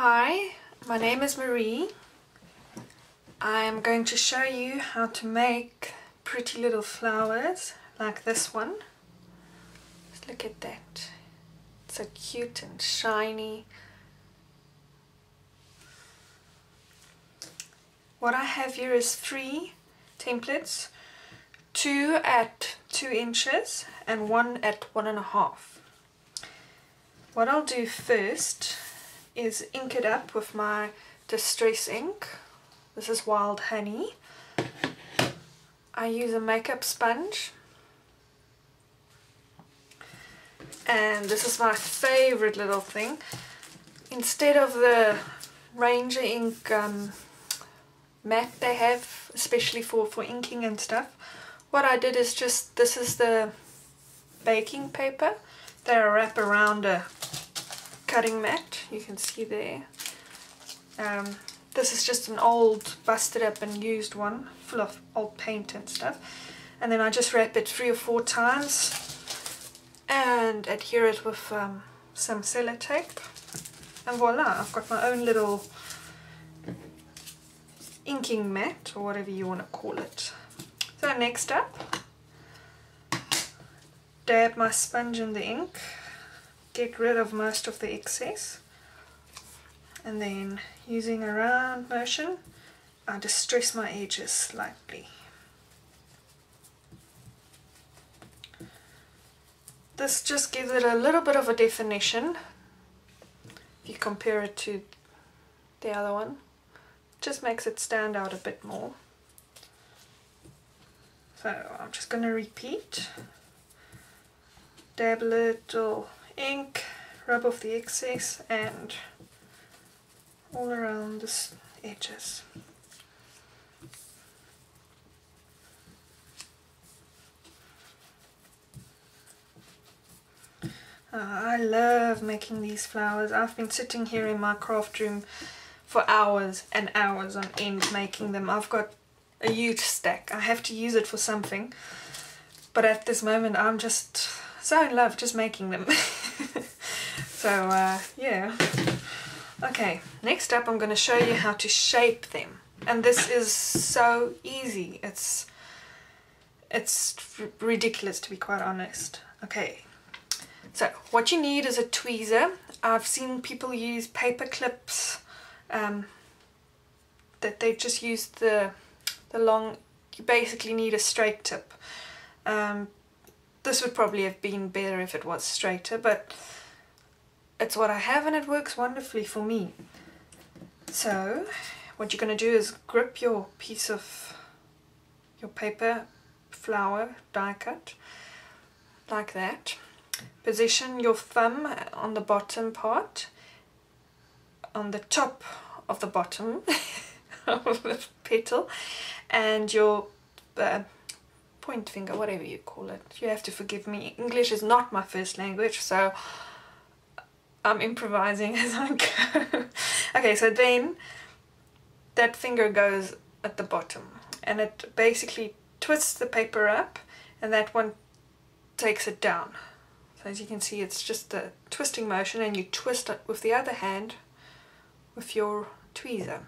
Hi, my name is Marie. I'm going to show you how to make pretty little flowers like this one. Just look at that. It's so cute and shiny. What I have here is 3 templates, 2 at 2 inches and 1 at 1.5. What I'll do first is ink it up with my distress ink. This is Wild Honey. I use a makeup sponge, and this is my favorite little thing. Instead of the Ranger ink matte they have, especially for inking and stuff, what I did is just, this is the baking paper that I wrap around a cutting mat, you can see there. This is just an old busted up and used one full of old paint and stuff, and then I just wrap it 3 or 4 times and adhere it with some sellotape, and voila, I've got my own little inking mat, or whatever you want to call it. So next up, dab my sponge in the ink, get rid of most of the excess, and then using a round motion I distress my edges slightly. This just gives it a little bit of a definition if you compare it to the other one. Just makes it stand out a bit more. So I'm just going to repeat, dab a little ink, rub off the excess and all around the edges. I love making these flowers. I've been sitting here in my craft room for hours and hours on end making them. I've got a huge stack. I have to use it for something, but at this moment I'm just so in love just making them. So yeah. Okay, next up I'm going to show you how to shape them, and this is so easy. It's ridiculous, to be quite honest. Okay, so what you need is a tweezer. I've seen people use paper clips, that they just use the long, you basically need a straight tip. This would probably have been better if it was straighter, but it's what I have and it works wonderfully for me. So what you're going to do is grip your piece of your paper flower die cut like that. Position your thumb on the bottom part, on the top of the bottom of the petal, and your point finger, whatever you call it. You have to forgive me, English is not my first language, so I'm improvising as I go. Okay, so then that finger goes at the bottom and it basically twists the paper up, and that one takes it down. So as you can see, it's just a twisting motion, and you twist it with the other hand with your tweezer.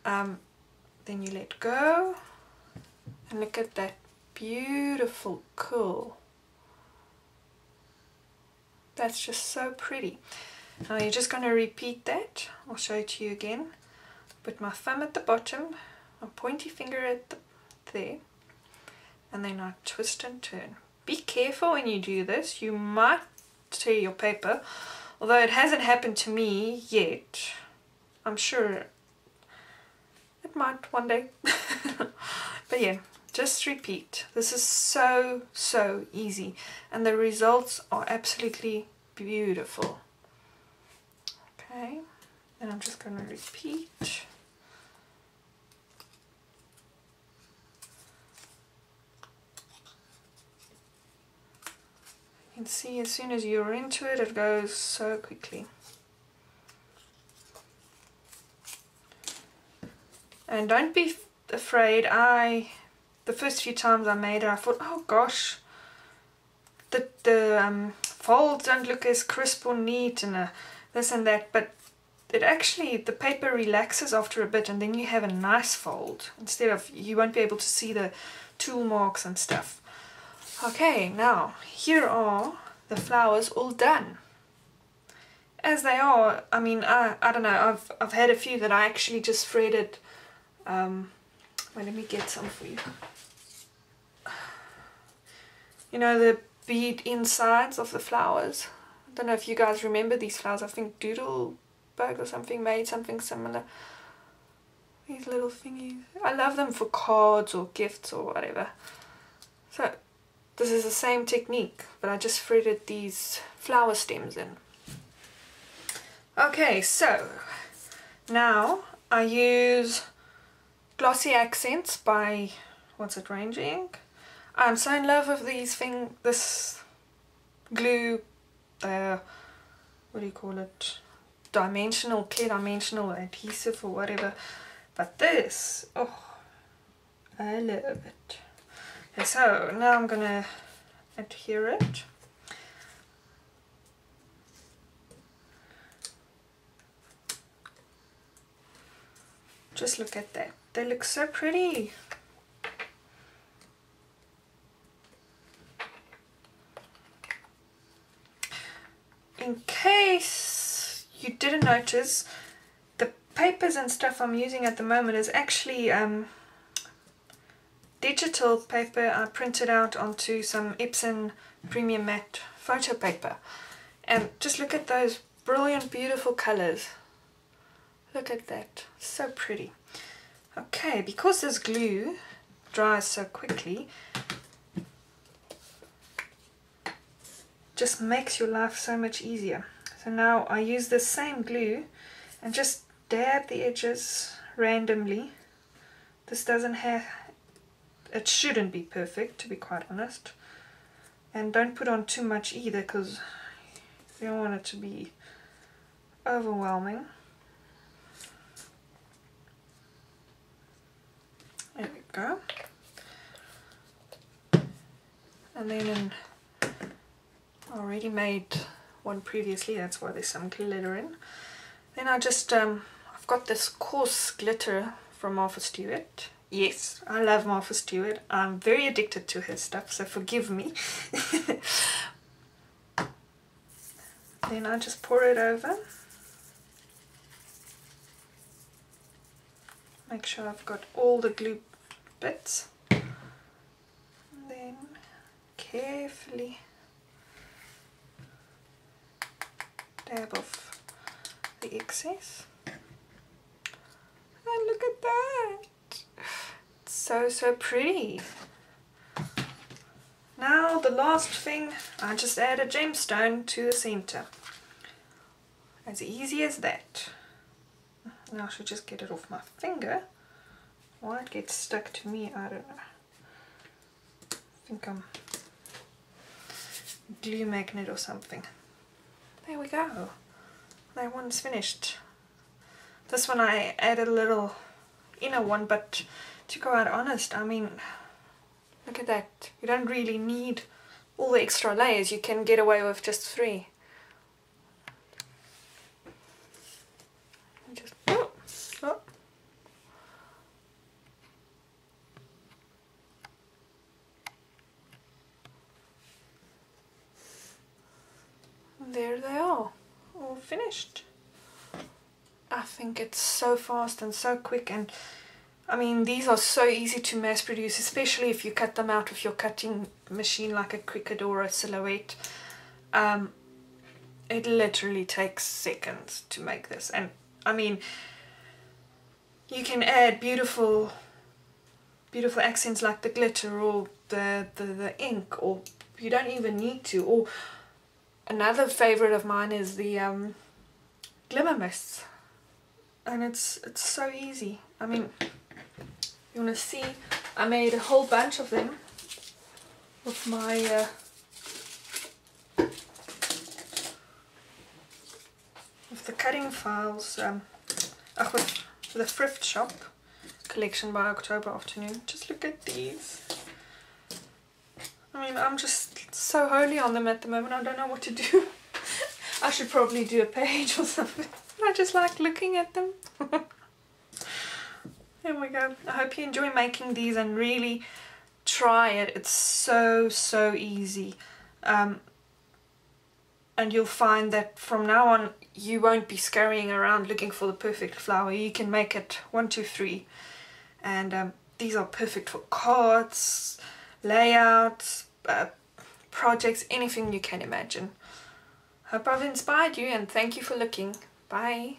Then you let go, and look at that beautiful curl. That's just so pretty. Now you're just going to repeat that. I'll show it to you again. Put my thumb at the bottom, my pointy finger at there, and then I twist and turn. Be careful when you do this, you might tear your paper, although it hasn't happened to me yet. I'm sure it might one day. But yeah, just repeat. This is so easy, and the results are absolutely beautiful. Okay, and I'm just going to repeat. You can see as soon as you're into it, it goes so quickly. And don't be afraid. The first few times I made it, I thought, oh gosh, the folds don't look as crisp or neat and this and that, but it actually, the paper relaxes after a bit and then you have a nice fold instead of, you won't be able to see the tool marks and stuff. Okay, now here are the flowers all done. As they are, I mean, I don't know, I've had a few that I actually just threaded. Well, let me get some for you. You know, the bead insides of the flowers. I don't know if you guys remember these flowers. I think Doodlebug or something made something similar. These little thingies. I love them for cards or gifts or whatever. So this is the same technique, but I just threaded these flower stems in. Okay, so now I use Glossy Accents by, what's it, Ranger Ink. I'm so in love with this glue, what do you call it, clear dimensional adhesive or whatever, but this, oh, I love it. Okay, so now I'm gonna adhere it. Just look at that, they look so pretty. In case you didn't notice, the papers and stuff I'm using at the moment is actually digital paper I printed out onto some Epson premium matte photo paper. And just look at those brilliant, beautiful colors. Look at that, so pretty. Okay, because this glue dries so quickly, just makes your life so much easier. So now I use the same glue and just dab the edges randomly. This doesn't have, it shouldn't be perfect, to be quite honest. And don't put on too much either, because you don't want it to be overwhelming. There we go. And then I already made one previously, that's why there's some glitter in. Then I just, I've got this coarse glitter from Martha Stewart. Yes, I love Martha Stewart. I'm very addicted to her stuff, so forgive me. Then I just pour it over. Make sure I've got all the glue bits. And then carefully dab off the excess. And look at that! It's so pretty. Now the last thing, I just add a gemstone to the center. As easy as that. Now I should just get it off my finger. Why it gets stuck to me, I don't know. I think I'm a glue magnet or something. There we go. That one's finished. This one I added a little inner one, but to go out honest, I mean, look at that. You don't really need all the extra layers. You can get away with just 3. Just, oh. There they are, all finished. I think it's so fast and so quick, and I mean these are so easy to mass produce, especially if you cut them out with your cutting machine like a Cricut or a Silhouette. It literally takes seconds to make this, and I mean you can add beautiful accents like the glitter or the ink, or you don't even need to. Or another favorite of mine is the glimmer mists, and it's so easy. I mean, you want to see, I made a whole bunch of them with my with the cutting files, with the thrift shop collection by October Afternoon. Just look at these. I mean, I'm just so holy on them at the moment. I don't know what to do. I should probably do a page or something. I just like looking at them. There we go. I hope you enjoy making these and really try it. It's so easy. And you'll find that from now on you won't be scurrying around looking for the perfect flower. You can make it 1, 2, 3. And these are perfect for cards, layouts, projects, anything you can imagine. Hope I've inspired you, and thank you for looking. Bye.